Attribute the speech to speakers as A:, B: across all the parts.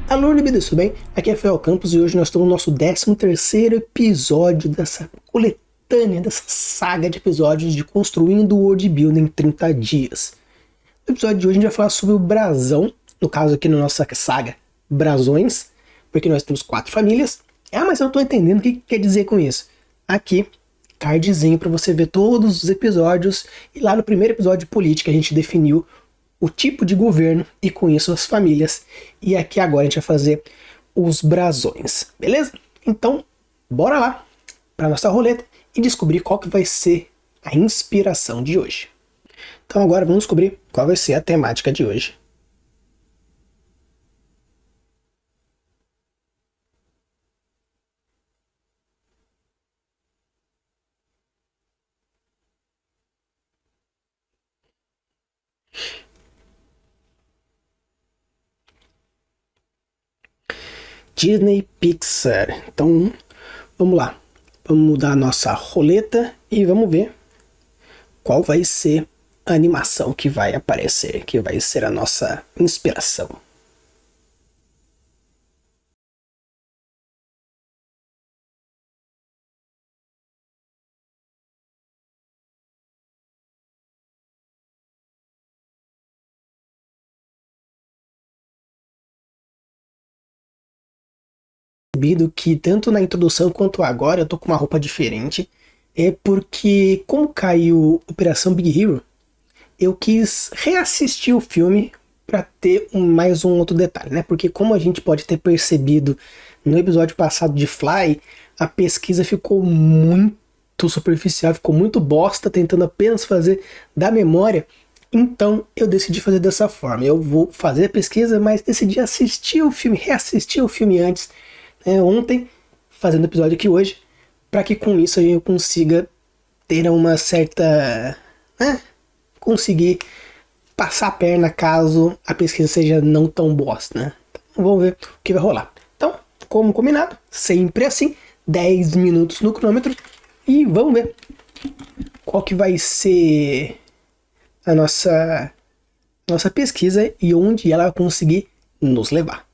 A: Alô, Libidas, tudo bem? Aqui é Rafael Campos e hoje nós estamos no nosso 13º episódio dessa coletânea, dessa saga de episódios de Construindo o World Building em 30 dias. No episódio de hoje a gente vai falar sobre o brasão, no caso aqui na nossa saga, brasões, porque nós temos 4 famílias. Mas eu não estou entendendo o que quer dizer com isso. Aqui, cardzinho para você ver todos os episódios, e lá no primeiro episódio de política a gente definiu o tipo de governo e com isso as famílias. E aqui agora a gente vai fazer os brasões, beleza? Então, bora lá para nossa roleta e descobrir qual que vai ser a inspiração de hoje. Então agora vamos descobrir qual vai ser a temática de hoje. Disney Pixar. Então, vamos lá. Vamos mudar a nossa roleta e vamos ver qual vai ser a animação que vai aparecer, que vai ser a nossa inspiração. Percebido que tanto na introdução quanto agora eu tô com uma roupa diferente, é porque como caiu Operação Big Hero, eu quis reassistir o filme para ter mais um outro detalhe, né? Porque como a gente pode ter percebido no episódio passado de Fly, a pesquisa ficou muito superficial, ficou muito bosta, tentando apenas fazer da memória. Então eu decidi fazer dessa forma. Eu vou fazer a pesquisa, mas decidi assistir o filme, reassistir o filme antes, ontem, fazendo o episódio aqui hoje, para que com isso eu consiga ter uma certa... conseguir passar a perna caso a pesquisa seja não tão bosta, né? Então, vamos ver o que vai rolar. Então, como combinado, sempre assim, 10 minutos no cronômetro e vamos ver qual que vai ser a nossa pesquisa e onde ela vai conseguir nos levar.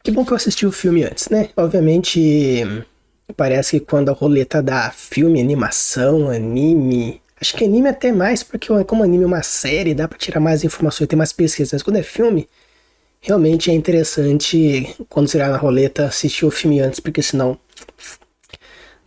A: Que bom que eu assisti o filme antes, né? Obviamente, parece que quando a roleta dá filme, animação, anime... Acho que anime até mais, porque como anime é uma série, dá pra tirar mais informações, ter mais pesquisas. Mas quando é filme, realmente é interessante, quando você vai na roleta, assistir o filme antes, porque senão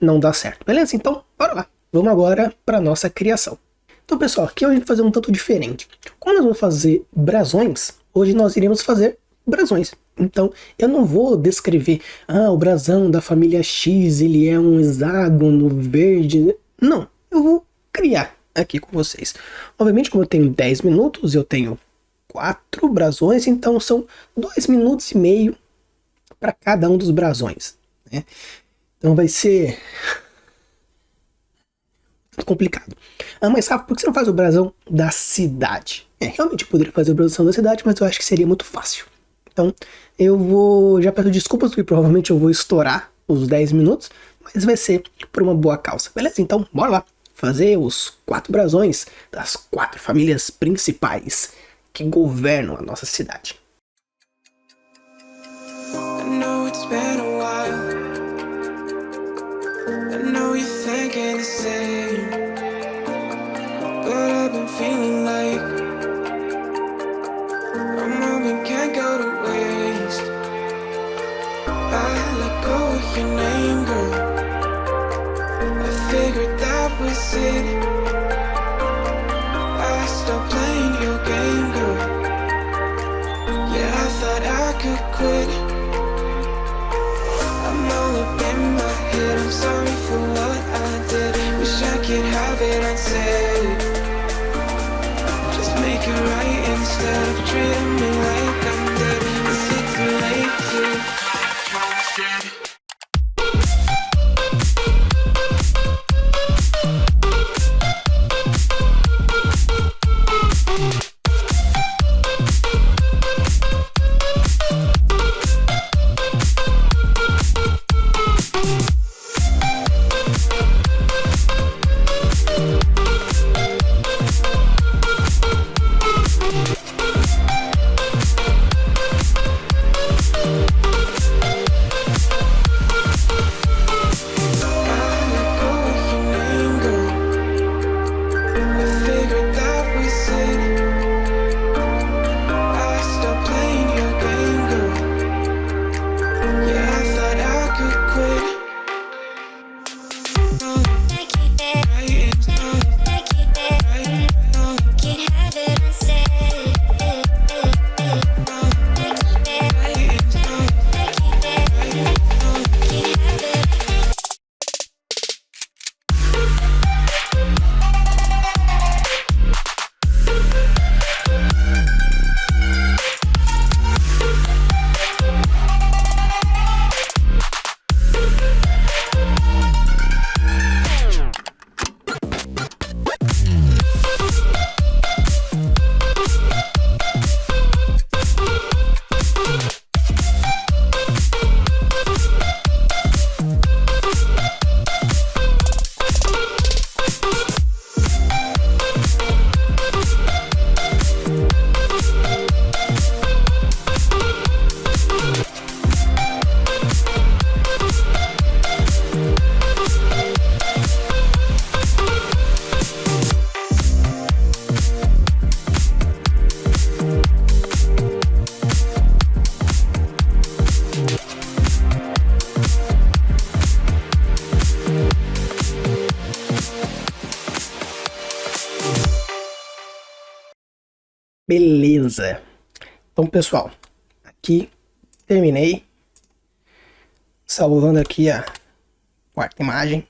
A: não dá certo. Beleza? Então, bora lá. Vamos agora pra nossa criação. Então, pessoal, aqui hoje a gente vai fazer um tanto diferente. Como nós vamos fazer brasões, hoje nós iremos fazer brasões. Então, eu não vou descrever, o brasão da família X, ele é um hexágono verde. Não, eu vou criar aqui com vocês. Obviamente, como eu tenho 10 minutos, eu tenho 4 brasões, então são 2 minutos e meio para cada um dos brasões, né? Então vai ser complicado. Mas Rafa, por que você não faz o brasão da cidade? Realmente eu poderia fazer o brasão da cidade, mas eu acho que seria muito fácil. Então eu vou... Já peço desculpas, porque provavelmente eu vou estourar os 10 minutos, mas vai ser por uma boa causa. Beleza? Então bora lá fazer os 4 brasões das 4 famílias principais que governam a nossa cidade.
B: I know it's been a while. I know you're thinking the same, but I've been feeling like our moment can't go to waste. I let go of your name, girl. I figured that was it. I stopped playing your game, girl. Yeah, I thought I could quit. I'm all up in my head, I'm sorry for what I did. Wish I could have it unsaid. Just make it right instead of treating me like I'm dead. Is it too late to come instead?
A: Beleza. Então, pessoal, aqui terminei salvando aqui a quarta imagem.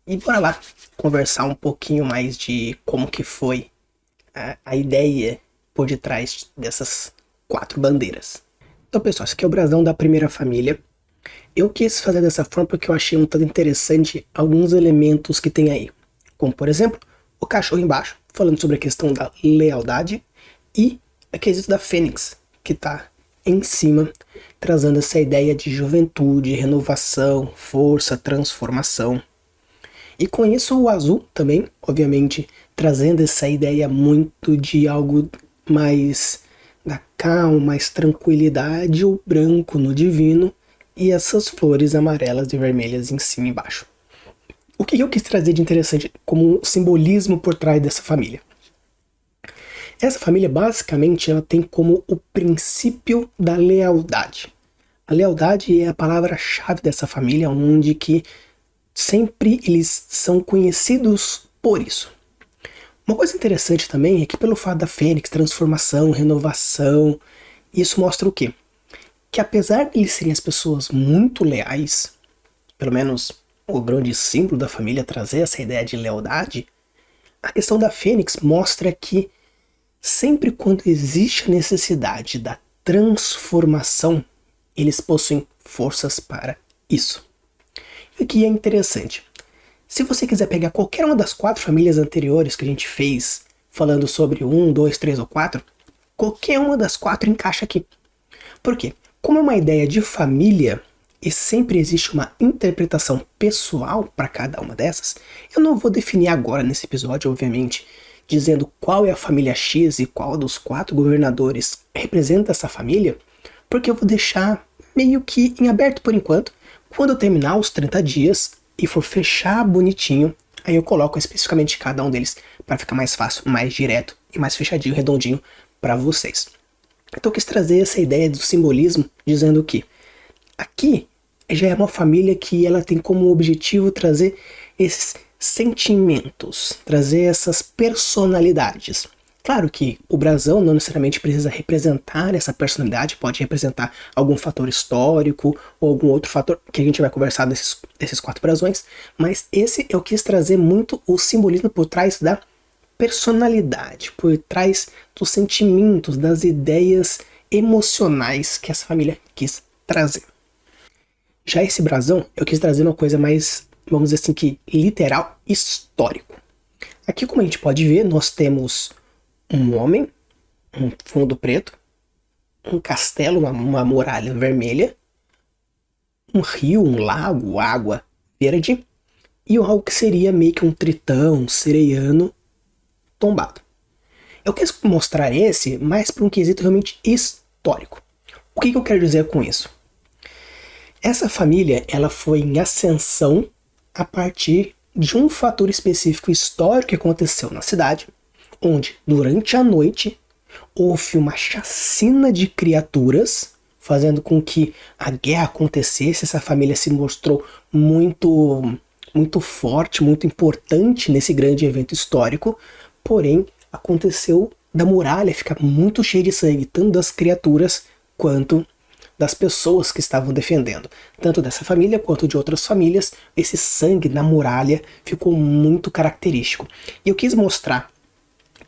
A: E bora lá conversar um pouquinho mais de como que foi a ideia por detrás dessas 4 bandeiras. Então, pessoal, esse aqui é o brasão da primeira família. Eu quis fazer dessa forma porque eu achei um tanto interessante alguns elementos que tem aí. Como, por exemplo, o cachorro embaixo, falando sobre a questão da lealdade, e a quesito da Fênix, que está em cima, trazendo essa ideia de juventude, renovação, força, transformação. E com isso o azul também, obviamente, trazendo essa ideia muito de algo mais da calma, mais tranquilidade, o branco no divino e essas flores amarelas e vermelhas em cima e embaixo. O que eu quis trazer de interessante como um simbolismo por trás dessa família? Essa família, basicamente, ela tem como o princípio da lealdade. A lealdade é a palavra-chave dessa família, onde que sempre eles são conhecidos por isso. Uma coisa interessante também é que pelo fato da Fênix, transformação, renovação, isso mostra o quê? Que apesar de eles serem as pessoas muito leais, pelo menos o grande símbolo da família trazer essa ideia de lealdade, a questão da Fênix mostra que sempre quando existe a necessidade da transformação, eles possuem forças para isso. E o que é interessante, se você quiser pegar qualquer uma das 4 famílias anteriores que a gente fez, falando sobre 1, 2, 3 ou 4, qualquer uma das 4 encaixa aqui. Por quê? Como é uma ideia de família, e sempre existe uma interpretação pessoal para cada uma dessas, eu não vou definir agora nesse episódio, obviamente, dizendo qual é a família X e qual dos 4 governadores representa essa família, porque eu vou deixar meio que em aberto por enquanto. Quando eu terminar os 30 dias e for fechar bonitinho, aí eu coloco especificamente cada um deles para ficar mais fácil, mais direto e mais fechadinho, redondinho para vocês. Então eu quis trazer essa ideia do simbolismo, dizendo que aqui já é uma família que ela tem como objetivo trazer esses sentimentos, trazer essas personalidades. Claro que o brasão não necessariamente precisa representar essa personalidade, pode representar algum fator histórico ou algum outro fator que a gente vai conversar desses 4 brasões, mas esse eu quis trazer muito o simbolismo por trás da personalidade, por trás dos sentimentos, das ideias emocionais que essa família quis trazer. Já esse brasão, eu quis trazer uma coisa mais, vamos dizer assim, que literal, histórico. Aqui, como a gente pode ver, nós temos um homem, um fundo preto, um castelo, uma muralha vermelha, um rio, um lago, água verde, e algo que seria meio que um tritão, um sereiano tombado. Eu quis mostrar esse mais para um quesito realmente histórico. O que eu quero dizer com isso? Essa família ela foi em ascensão a partir de um fator específico histórico que aconteceu na cidade, onde durante a noite houve uma chacina de criaturas, fazendo com que a guerra acontecesse. Essa família se mostrou muito forte, muito importante nesse grande evento histórico, porém aconteceu da muralha ficar muito cheia de sangue, tanto das criaturas quanto das pessoas que estavam defendendo. Tanto dessa família quanto de outras famílias, esse sangue na muralha ficou muito característico. E eu quis mostrar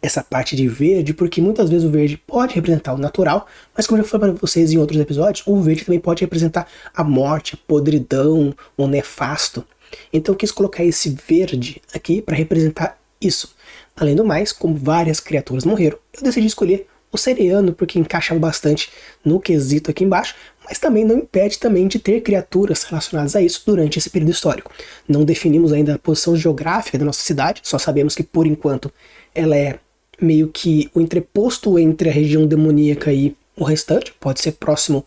A: essa parte de verde, porque muitas vezes o verde pode representar o natural, mas como eu já falei para vocês em outros episódios, o verde também pode representar a morte, a podridão, o nefasto. Então eu quis colocar esse verde aqui para representar isso. Além do mais, como várias criaturas morreram, eu decidi escolher o sereiano porque encaixa bastante no quesito aqui embaixo, mas também não impede também de ter criaturas relacionadas a isso durante esse período histórico. Não definimos ainda a posição geográfica da nossa cidade, só sabemos que por enquanto ela é meio que o entreposto entre a região demoníaca e o restante, pode ser próximo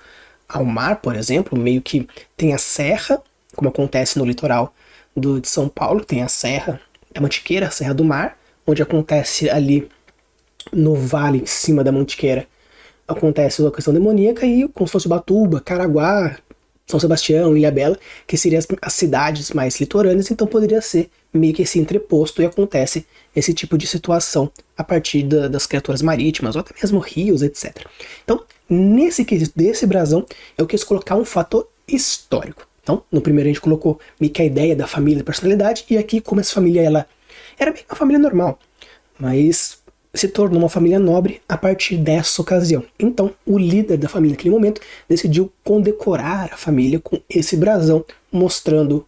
A: ao mar, por exemplo, meio que tem a serra, como acontece no litoral de São Paulo, tem a Serra da Mantiqueira, a Serra do Mar, onde acontece ali no vale em cima da Mantiqueira, acontece a questão demoníaca, e como se fosse Ubatuba, Caraguá, São Sebastião, Ilhabela, que seriam as cidades mais litorâneas, então poderia ser meio que esse entreposto e acontece esse tipo de situação a partir das criaturas marítimas, ou até mesmo rios, etc. Então, nesse quesito desse brasão, eu quis colocar um fator histórico. Então, no primeiro a gente colocou meio que a ideia da família, da personalidade, e aqui como essa família ela era bem uma família normal, mas se tornou uma família nobre a partir dessa ocasião. Então, o líder da família naquele momento decidiu condecorar a família com esse brasão, mostrando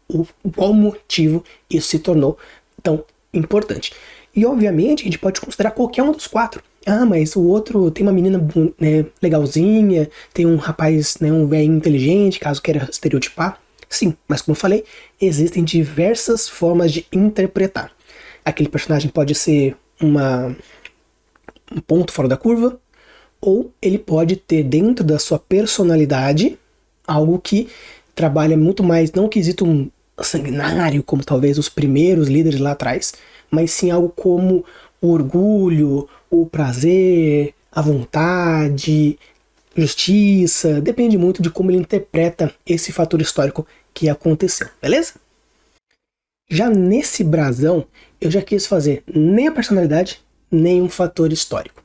A: qual motivo isso se tornou tão importante. E, obviamente, a gente pode considerar qualquer um dos 4. Ah, mas o outro tem uma menina, né, legalzinha, tem um rapaz, né, um velho inteligente, caso queira estereotipar. Sim, mas como eu falei, existem diversas formas de interpretar. Aquele personagem pode ser um ponto fora da curva, ou ele pode ter dentro da sua personalidade algo que trabalha muito mais, não quesito sanguinário, como talvez os primeiros líderes lá atrás, mas sim algo como o orgulho, o prazer, a vontade, justiça, depende muito de como ele interpreta esse fator histórico que aconteceu, beleza? Já nesse brasão, eu já quis fazer nem a personalidade, nem um fator histórico.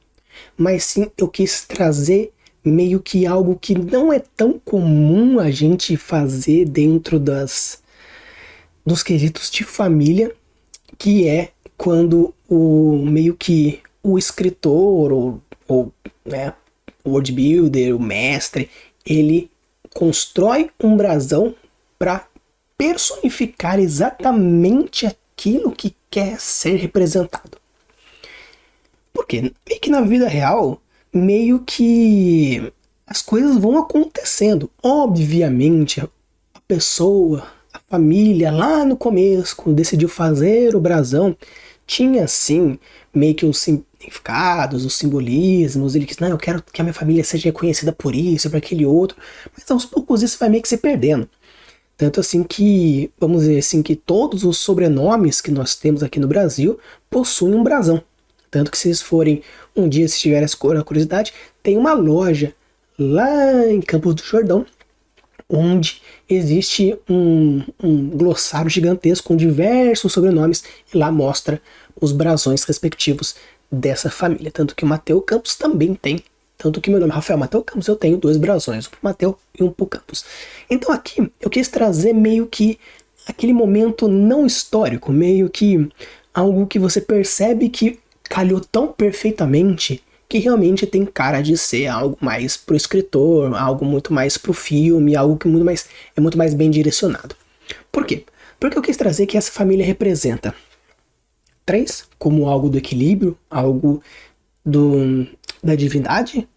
A: Mas sim, eu quis trazer meio que algo que não é tão comum a gente fazer dentro dos quesitos de família, que é quando meio que o escritor ou né, o world builder, o mestre, ele constrói um brasão para personificar exatamente aquilo que quer ser representado. Porque meio que na vida real, meio que as coisas vão acontecendo. Obviamente, a pessoa, a família, lá no começo, quando decidiu fazer o brasão, tinha sim meio que os significados, os simbolismos. Ele disse, não, eu quero que a minha família seja reconhecida por isso, por aquele outro. Mas aos poucos isso vai meio que se perdendo. Tanto assim que, vamos dizer assim, que todos os sobrenomes que nós temos aqui no Brasil possuem um brasão. Tanto que se vocês forem, um dia se tiverem a curiosidade, tem uma loja lá em Campos do Jordão, onde existe um glossário gigantesco com diversos sobrenomes, e lá mostra os brasões respectivos dessa família. Tanto que o Mateu Campos também tem. Tanto que meu nome é Rafael Mateu Campos, eu tenho 2 brasões, um pro Mateu e um pro Campos. Então aqui eu quis trazer meio que aquele momento não histórico, meio que algo que você percebe que calhou tão perfeitamente que realmente tem cara de ser algo mais pro escritor, algo muito mais pro filme, algo que é muito mais bem direcionado. Por quê? Porque eu quis trazer que essa família representa 3 como algo do equilíbrio, algo da divindade.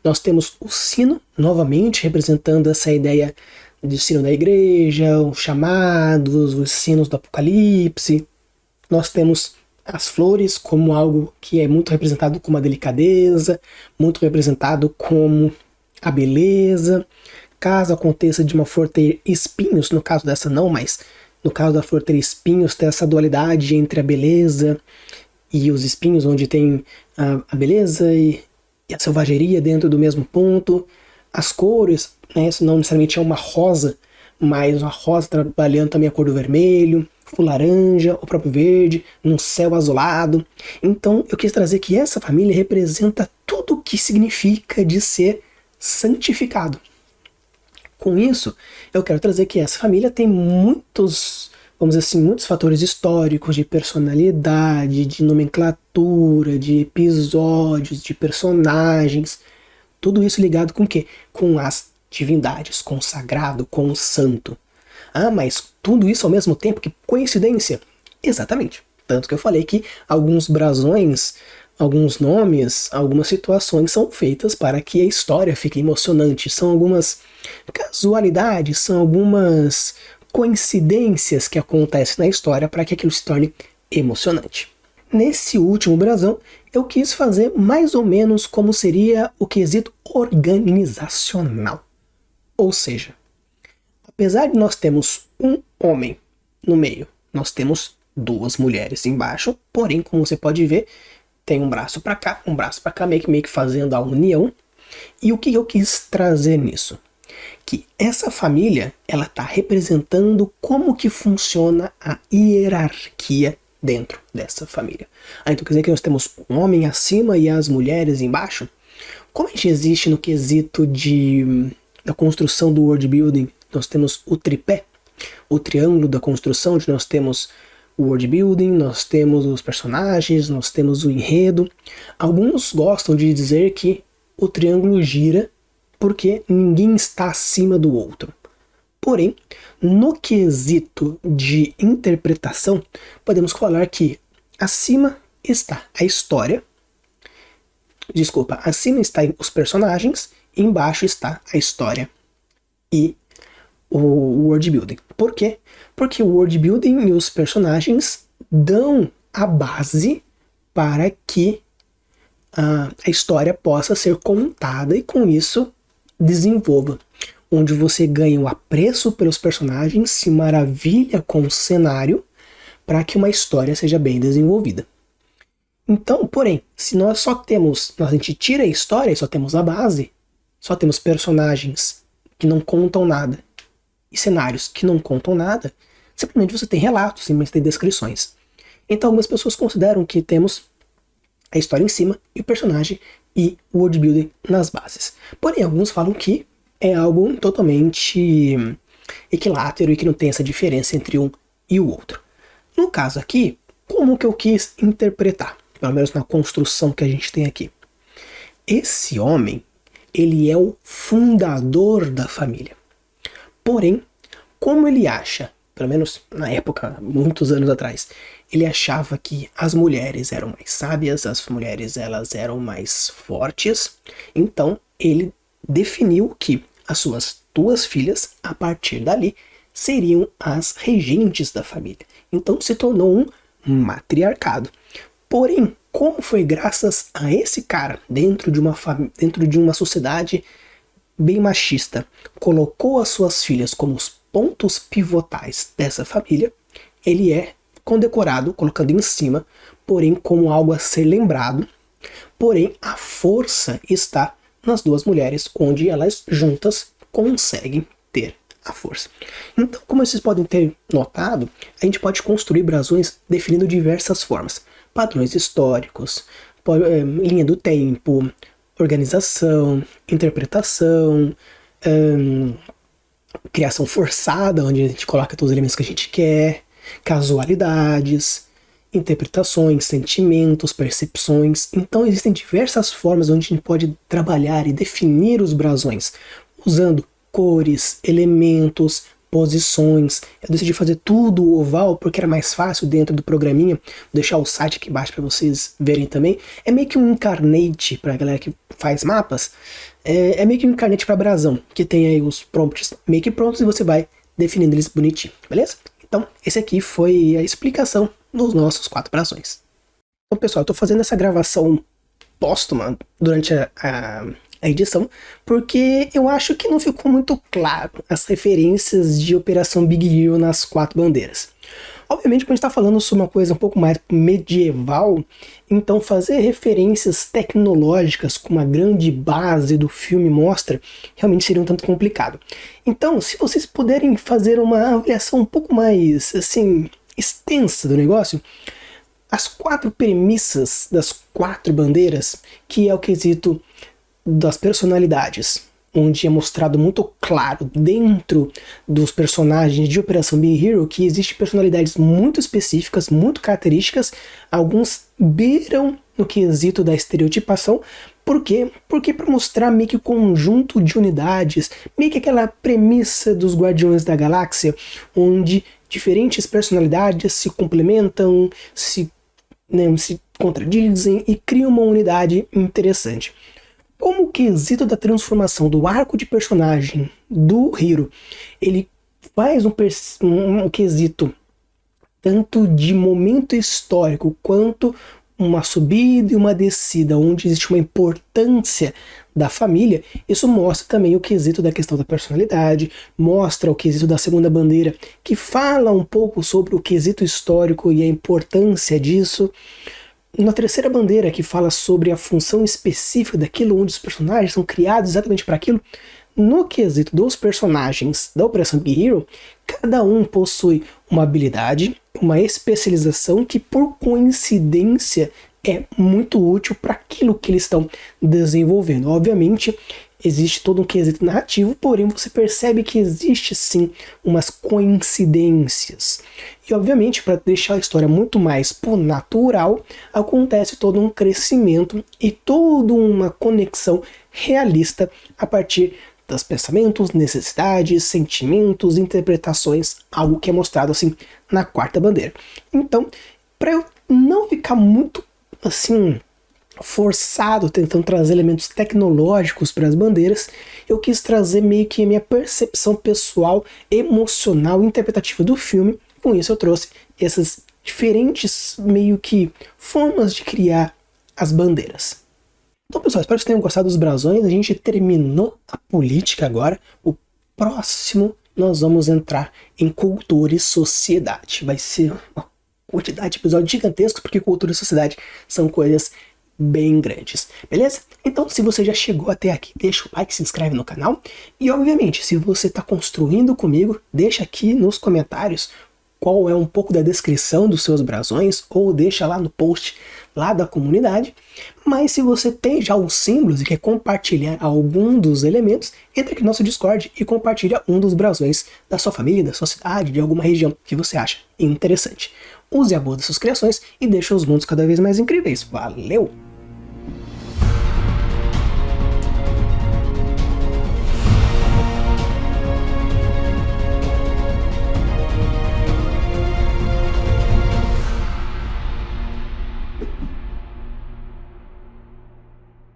A: Nós temos o sino, novamente, representando essa ideia de sino da igreja, os chamados, os sinos do apocalipse. Nós temos as flores como algo que é muito representado como a delicadeza, muito representado como a beleza. Caso aconteça de uma flor ter espinhos, no caso dessa não, mas no caso da flor ter espinhos, ter essa dualidade entre a beleza e os espinhos, onde tem a beleza e a selvageria dentro do mesmo ponto. As cores, né, isso não necessariamente é uma rosa, mas uma rosa trabalhando também a cor do vermelho, o laranja, o próprio verde, num céu azulado. Então eu quis trazer que essa família representa tudo o que significa de ser santificado. Com isso, eu quero trazer que essa família tem muitos, vamos dizer assim, muitos fatores históricos, de personalidade, de nomenclatura, de episódios, de personagens. Tudo isso ligado com o quê? Com as divindades, com o sagrado, com o santo. Ah, mas tudo isso ao mesmo tempo? Que coincidência! Exatamente. Tanto que eu falei que alguns brasões, alguns nomes, algumas situações são feitas para que a história fique emocionante. São algumas casualidades, são algumas coincidências que acontecem na história para que aquilo se torne emocionante. Nesse último brasão, eu quis fazer mais ou menos como seria o quesito organizacional. Ou seja, apesar de nós termos um homem no meio, nós temos 2 mulheres embaixo, porém, como você pode ver, tem um braço para cá, um braço para cá, meio que fazendo a união. E o que eu quis trazer nisso? Que essa família, ela está representando como que funciona a hierarquia dentro dessa família. Então quer dizer que nós temos um homem acima e as mulheres embaixo? Como a gente existe no quesito da construção do world building, nós temos o tripé, o triângulo da construção, onde nós temos o world building, nós temos os personagens, nós temos o enredo. Alguns gostam de dizer que o triângulo gira porque ninguém está acima do outro. Porém, no quesito de interpretação, podemos falar que acima está a história, acima está os personagens, embaixo está a história e o world building. Por quê? Porque o world building e os personagens dão a base para que a história possa ser contada e com isso desenvolva. Onde você ganha o apreço pelos personagens, se maravilha com o cenário, para que uma história seja bem desenvolvida. Então, porém, se nós a gente tira a história e só temos a base, só temos personagens que não contam nada e cenários que não contam nada, simplesmente você tem relatos, simplesmente tem descrições. Então algumas pessoas consideram que temos a história em cima e o personagem e o world building nas bases. Porém, alguns falam que é algo totalmente equilátero e que não tem essa diferença entre um e o outro. No caso aqui, como que eu quis interpretar? Pelo menos na construção que a gente tem aqui. Esse homem, ele é o fundador da família. Porém, como ele acha, pelo menos na época, muitos anos atrás, ele achava que as mulheres eram mais sábias, as mulheres elas eram mais fortes, então ele definiu que as suas 2 filhas, a partir dali, seriam as regentes da família. Então se tornou um matriarcado. Porém, como foi graças a esse cara, dentro de uma sociedade bem machista, colocou as suas filhas como os pontos pivotais dessa família, ele é condecorado, colocando em cima, porém como algo a ser lembrado, porém a força está nas 2 mulheres, onde elas juntas conseguem ter a força. Então, como vocês podem ter notado, a gente pode construir brasões definindo diversas formas. Padrões históricos, linha do tempo, organização, interpretação, criação forçada, onde a gente coloca todos os elementos que a gente quer, casualidades, interpretações, sentimentos, percepções. Então existem diversas formas onde a gente pode trabalhar e definir os brasões, usando cores, elementos, posições. Eu decidi fazer tudo oval porque era mais fácil dentro do programinha. Vou deixar o site aqui embaixo para vocês verem também. É meio que um Incarnate para a galera que faz mapas. É meio que um Incarnate para brasão, que tem aí os prompts meio que prontos e você vai definindo eles bonitinho, beleza? Então, esse aqui foi a explicação dos nossos 4 brasões. Então, pessoal, eu estou fazendo essa gravação póstuma durante a edição, porque eu acho que não ficou muito claro as referências de Operação Big Hero nas 4 bandeiras. Obviamente, quando a gente está falando sobre uma coisa um pouco mais medieval, então fazer referências tecnológicas com uma grande base do filme mostra realmente seria um tanto complicado. Então, se vocês puderem fazer uma avaliação um pouco mais, assim, extensa do negócio, as 4 premissas das 4 bandeiras, que é o quesito das personalidades, onde é mostrado muito claro dentro dos personagens de Operação Big Hero que existem personalidades muito específicas, muito características, alguns beiram no quesito da estereotipação. Por quê? Porque para mostrar meio que o conjunto de unidades, meio que aquela premissa dos Guardiões da Galáxia, onde diferentes personalidades se complementam, se contradizem e criam uma unidade interessante. Como o quesito da transformação do arco de personagem do Hiro, ele faz um quesito tanto de momento histórico quanto uma subida e uma descida, onde existe uma importância da família, isso mostra também o quesito da questão da personalidade, mostra o quesito da segunda bandeira, que fala um pouco sobre o quesito histórico e a importância disso. Na terceira bandeira, que fala sobre a função específica daquilo, onde os personagens são criados exatamente para aquilo, no quesito dos personagens da Operação Big Hero, cada um possui uma habilidade, uma especialização que por coincidência é muito útil para aquilo que eles estão desenvolvendo. Obviamente, existe todo um quesito narrativo, porém você percebe que existe sim umas coincidências. E obviamente, para deixar a história muito mais natural, acontece todo um crescimento e toda uma conexão realista a partir dos pensamentos, necessidades, sentimentos, interpretações, algo que é mostrado assim na 4ª bandeira. Então, para eu não ficar muito assim forçado tentando trazer elementos tecnológicos para as bandeiras, eu quis trazer meio que a minha percepção pessoal, emocional, interpretativa do filme. Com isso eu trouxe essas diferentes meio que formas de criar as bandeiras. Então, pessoal, espero que vocês tenham gostado dos brasões. A gente terminou a política agora. O próximo nós vamos entrar em cultura e sociedade. Vai ser uma quantidade de episódios gigantescos, porque cultura e sociedade são coisas bem grandes, beleza? Então, se você já chegou até aqui, deixa o like, se inscreve no canal. E, obviamente, se você está construindo comigo, deixa aqui nos comentários qual é um pouco da descrição dos seus brasões, ou deixa lá no post lá da comunidade. Mas se você tem já os símbolos e quer compartilhar algum dos elementos, entre aqui no nosso Discord e compartilha um dos brasões da sua família, da sua cidade, de alguma região que você acha interessante. Use a boa das suas criações e deixe os mundos cada vez mais incríveis. Valeu!